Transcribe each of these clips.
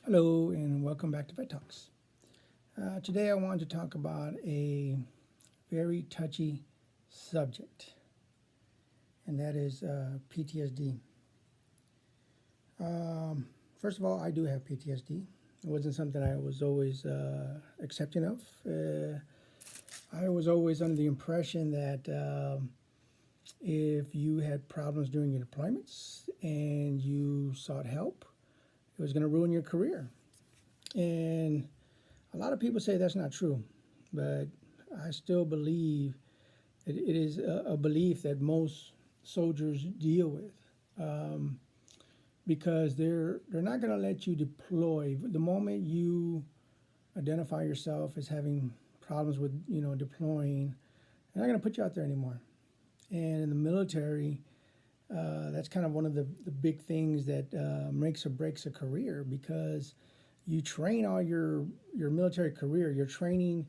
Hello and welcome back to Vet Talks. Today I want to talk about a very touchy subject, and that is PTSD. First of all, I do have PTSD. It wasn't something I was always accepting of. I was always under the impression that if you had problems during your deployments and you sought help, it was going to ruin your career. And a lot of people say that's not true, but I still believe that it is a belief that most soldiers deal with, because they're not going to let you deploy. The moment you identify yourself as having problems with deploying, they're not going to put you out there anymore. And in the military, that's kind of one of the big things that makes or breaks a career, because you train all your military career. You're training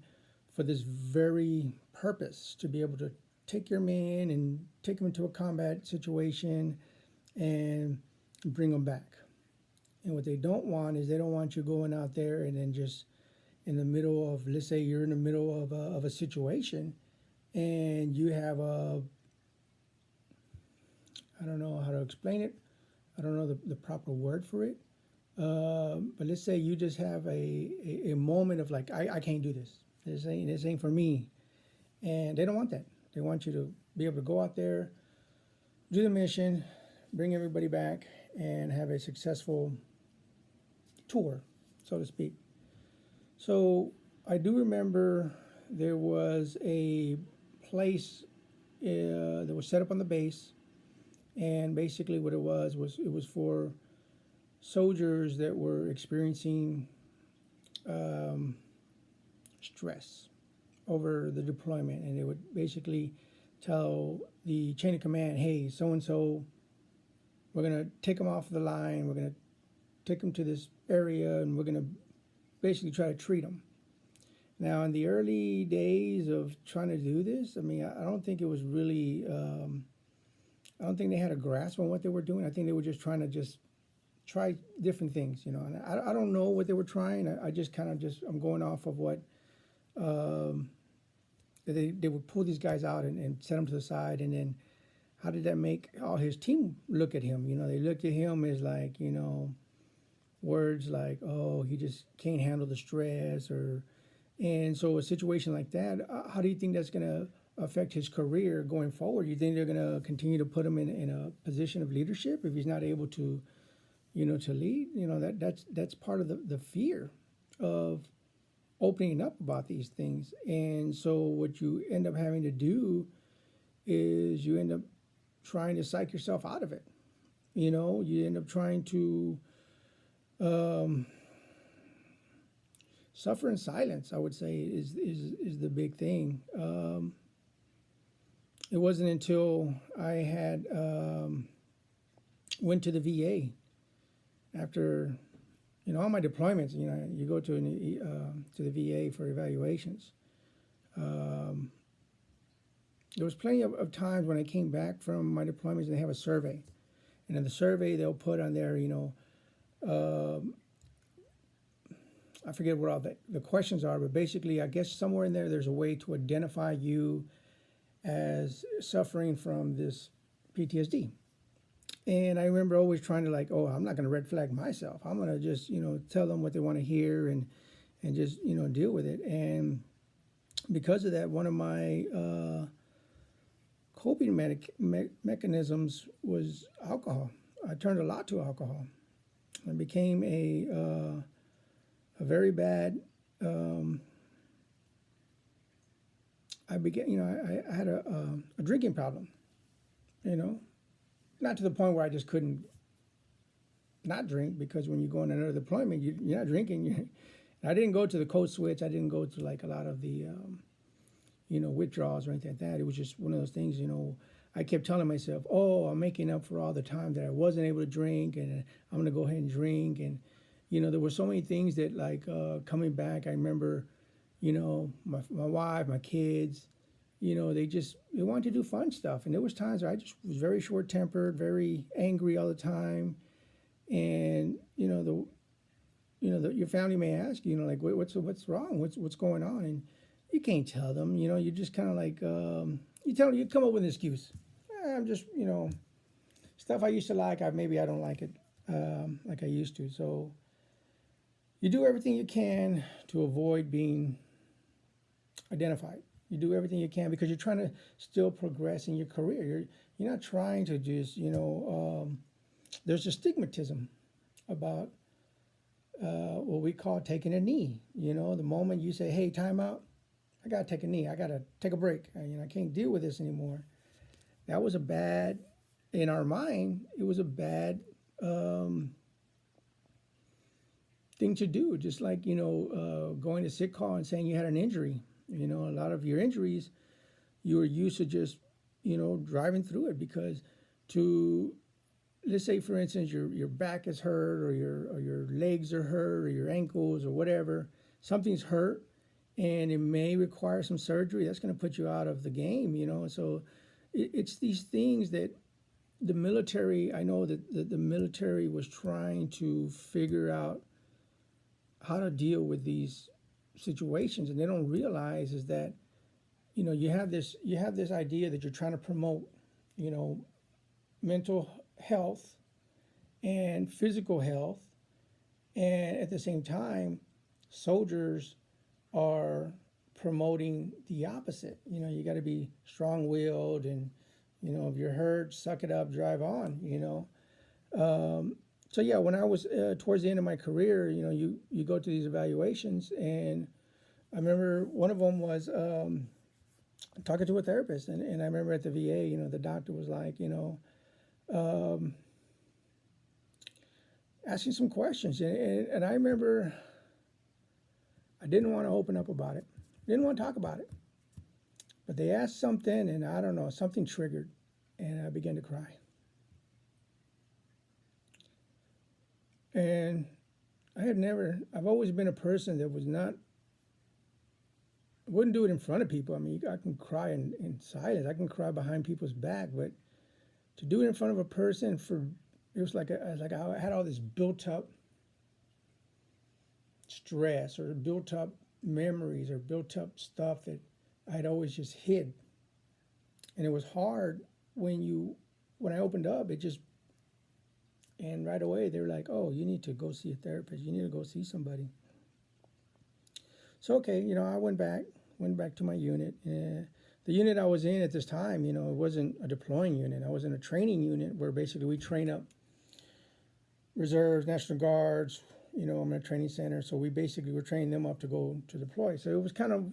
for this very purpose, to be able to take your man and take him into a combat situation and bring them back. And what they don't want is they don't want you going out there and then just in the middle of, let's say you're in the middle of a situation and you have I don't know how to explain it. I don't know the proper word for it. But let's say you just have a moment of like, I can't do this. This ain't for me. And they don't want that. They want you to be able to go out there, do the mission, bring everybody back, and have a successful tour, so to speak. So I do remember there was a place that was set up on the base, and basically what it was it was for soldiers that were experiencing stress over the deployment, and they would basically tell the chain of command, hey, so and so, we're going to take them off the line, we're going to take them to this area, and we're going to basically try to treat them. Now, in the early days of trying to do this, I mean, I don't think it was really, I don't think they had a grasp on what they were doing. I think they were just trying to just try different things, and I don't know what they were trying. I just kind of I'm going off of what they would pull these guys out and set them to the side, and then how did that make all his team look at him? They looked at him as like, words like, oh, he just can't handle the stress, and so a situation like that, how do you think that's going to affect his career going forward? You think they're going to continue to put him in a position of leadership if he's not able to, to lead? That's part of the fear of opening up about these things. And so what you end up having to do is you end up trying to psych yourself out of it. You end up trying to suffer in silence, I would say, is the big thing. It wasn't until I had went to the VA after all my deployments. You go to the VA for evaluations. There was plenty of times when I came back from my deployments and they have a survey, and in the survey they'll put on there, I forget what all the questions are, but basically, I guess somewhere in there's a way to identify you as suffering from this PTSD. And I remember always trying to like, oh, I'm not going to red flag myself. I'm going to just, tell them what they want to hear and just, deal with it. And because of that, one of my coping mechanisms was alcohol. I turned a lot to alcohol. I became a very bad. I had a drinking problem. Not to the point where I just couldn't not drink, because when you go on another deployment, you're not drinking. I didn't go to the code switch. I didn't go to like a lot of the, withdrawals or anything like that. It was just one of those things, I kept telling myself, oh, I'm making up for all the time that I wasn't able to drink, and I'm going to go ahead and drink. And, there were so many things that like coming back, I remember, my wife, my kids, they wanted to do fun stuff. And there was times where I just was very short-tempered, very angry all the time. And, your family may ask you, like, what's wrong? What's going on? And you can't tell them. You just kind of like you come up with an excuse. I'm just stuff I used to like. Maybe I don't like it like I used to. So you do everything you can to avoid being identified. You do everything you can because you're trying to still progress in your career. You're not trying to just there's a stigmatism about what we call taking a knee. The moment you say, "Hey, time out," I gotta take a knee. I gotta take a break. I can't deal with this anymore. That was a bad, in our mind, it was a bad thing to do. Just like going to sick call and saying you had an injury. A lot of your injuries, you were used to just driving through it because let's say for instance your back is hurt or your legs are hurt or your ankles or whatever, something's hurt and it may require some surgery. That's going to put you out of the game. So it's these things that the military, I know that the military was trying to figure out how to deal with these situations, and they don't realize is that you have this idea that you're trying to promote mental health and physical health, and at the same time soldiers are promoting the opposite. You got to be strong-willed and if you're hurt, suck it up, drive on. So yeah, when I was towards the end of my career, you go to these evaluations, and I remember one of them was talking to a therapist, and I remember at the VA, the doctor was like, asking some questions, and I remember I didn't want to open up about it, didn't want to talk about it, but they asked something, and I don't know, something triggered, and I began to cry. And I've always been a person that wouldn't do it in front of people. I mean, I can cry in silence. I can cry behind people's back, but to do it in front of a person it was like I had all this built up stress or built up memories or built up stuff that I'd always just hid. And it was hard when I opened up, and right away they were like, "Oh, you need to go see a therapist. You need to go see somebody." So okay, I went back to my unit. The unit I was in at this time, it wasn't a deploying unit. I was in a training unit where basically we train up reserves, National Guards. I'm in a training center, so we basically were training them up to go to deploy. So it was kind of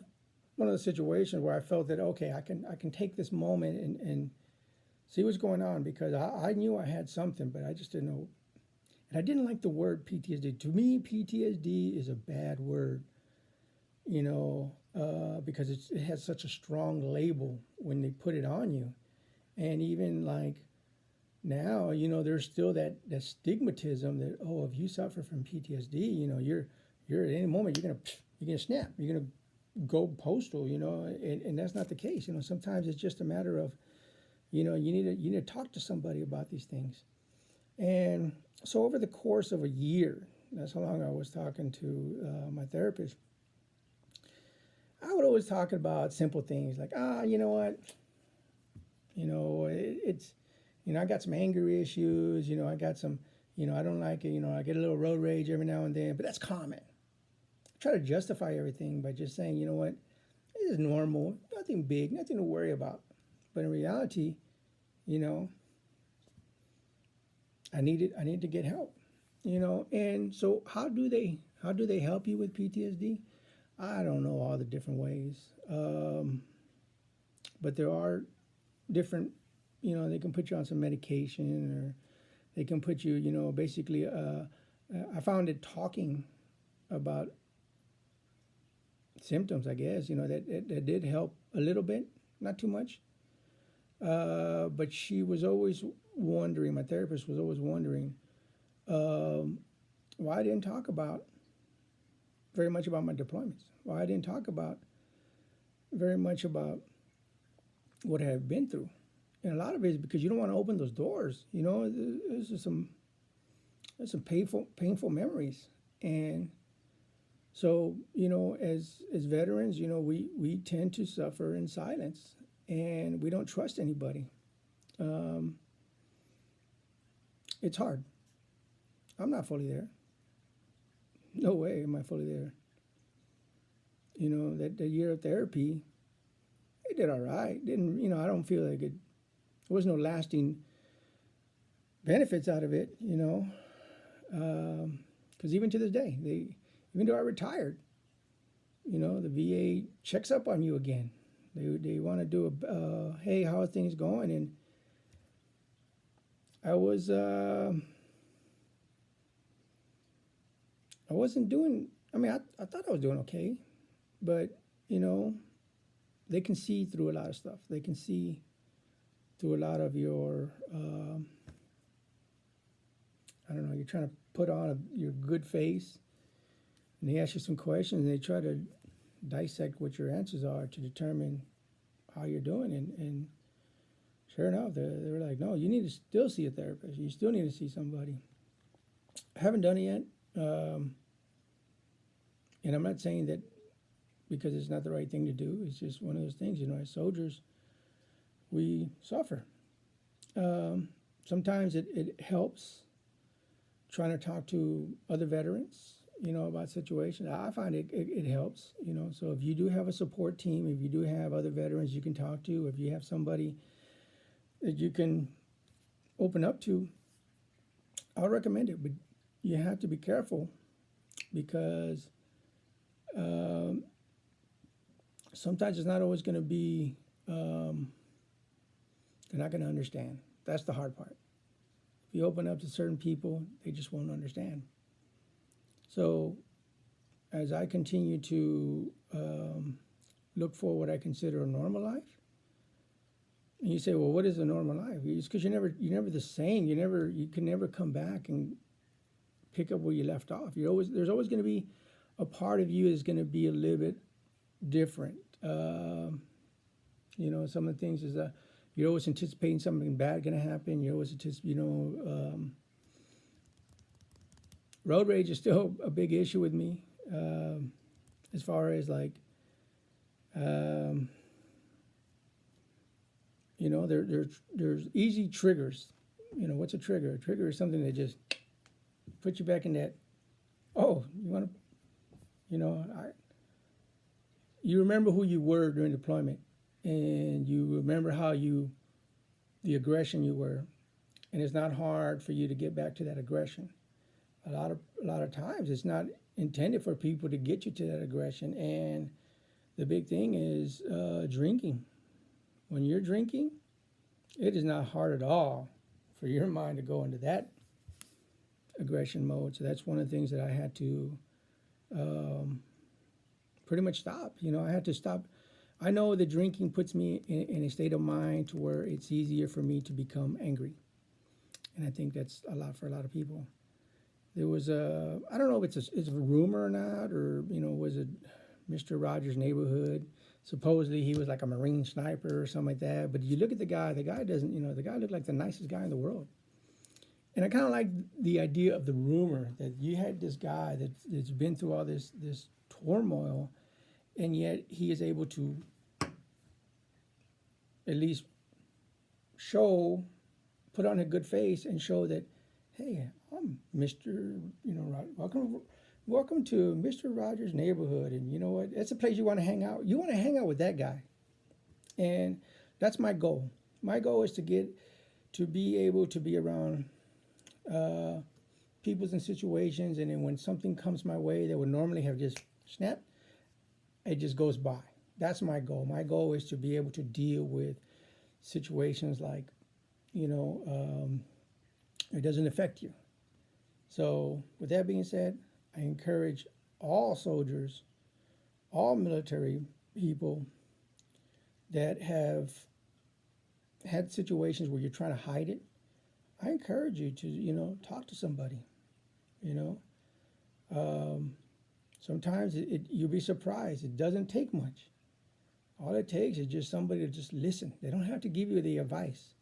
one of the situations where I felt that okay, I can take this moment and see what's going on, because I knew I had something, but I just didn't know. And I didn't like the word PTSD. To me, PTSD is a bad word, because it has such a strong label when they put it on you. And even like now, there's still that stigmatism that, oh, if you suffer from PTSD, you're at any moment you're gonna snap, you're gonna go postal, and that's not the case. Sometimes it's just a matter of, you need to talk to somebody about these things. And so over the course of a year, that's how long I was talking to my therapist, I would always talk about simple things like, you know what, it's, I got some anger issues, I got some, I don't like it, I get a little road rage every now and then, but that's common. I try to justify everything by just saying, you know what, this is normal, nothing big, nothing to worry about. But in reality, I need to get help, and so how do they help you with PTSD? I don't know all the different ways, but there are different, they can put you on some medication, or they can put you, basically, I found it talking about symptoms, I guess, that did help a little bit, not too much. But she was always wondering, my therapist was always wondering, why I didn't talk very much about my deployments, why I didn't talk very much about what I have been through. And a lot of it is because you don't want to open those doors. There's some painful memories. And so, as veterans, we tend to suffer in silence, and we don't trust anybody. Um, it's hard. I'm not fully there. No way am I fully there. That year of therapy, it did all right. Didn't I don't feel like it. There was no lasting benefits out of it. Because even to this day, even though I retired, the VA checks up on you again. They want to do hey, how are things going? And I wasn't doing. I mean, I thought I was doing okay, but they can see through a lot of stuff. They can see through a lot of your. I don't know. You're trying to put on your good face, and they ask you some questions, and they try to dissect what your answers are to determine how you're doing. And sure enough, they were like, no, you need to still see a therapist. You still need to see somebody. I haven't done it yet. And I'm not saying that because it's not the right thing to do. It's just one of those things, as soldiers, we suffer. Sometimes it helps trying to talk to other veterans, about situations. I find it helps, So if you do have a support team, if you do have other veterans you can talk to, if you have somebody that you can open up to, I'll recommend it. But you have to be careful because sometimes it's not always going to be, they're not going to understand. That's the hard part. If you open up to certain people, they just won't understand. So as I continue to look for what I consider a normal life, and you say, well, what is a normal life? It's because you're never the same. You can never come back and pick up where you left off. There's always going to be a part of you is going to be a little bit different. Some of the things is that you're always anticipating something bad going to happen. You're always road rage is still a big issue with me, as far as like, there's easy triggers. What's a trigger? A trigger is something that just puts you back in that. Oh, you want to, you remember who you were during deployment, and you remember the aggression you were, and it's not hard for you to get back to that aggression. A lot of times it's not intended for people to get you to that aggression, and the big thing is drinking. When you're drinking, it is not hard at all for your mind to go into that aggression mode. So that's one of the things that I had to pretty much stop. I had to stop. I know that drinking puts me in a state of mind to where it's easier for me to become angry. And I think that's a lot for a lot of people. There was I don't know if it's a rumor or not, or, was it Mr. Rogers' Neighborhood? Supposedly he was like a Marine sniper or something like that. But you look at the guy doesn't, the guy looked like the nicest guy in the world. And I kind of like the idea of the rumor that you had this guy that's been through all this turmoil, and yet he is able to at least put on a good face and show that, hey, I'm Mr. Welcome to Mr. Rogers' Neighborhood, and you know what? That's a place you want to hang out. You want to hang out with that guy, and that's my goal. My goal is to be able to be around peoples and situations, and then when something comes my way that would normally have just snapped, it just goes by. That's my goal. My goal is to be able to deal with situations like, it doesn't affect you. So with that being said, I encourage all soldiers, all military people that have had situations where you're trying to hide it. I encourage you to, talk to somebody, sometimes you'll be surprised. It doesn't take much. All it takes is just somebody to just listen. They don't have to give you the advice.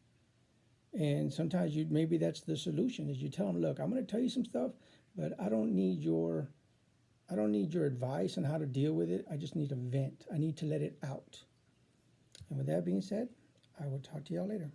And sometimes maybe that's the solution, is you tell them, look, I'm going to tell you some stuff, but I don't need your advice on how to deal with it. I just need to vent. I need to let it out. And with that being said, I will talk to y'all later.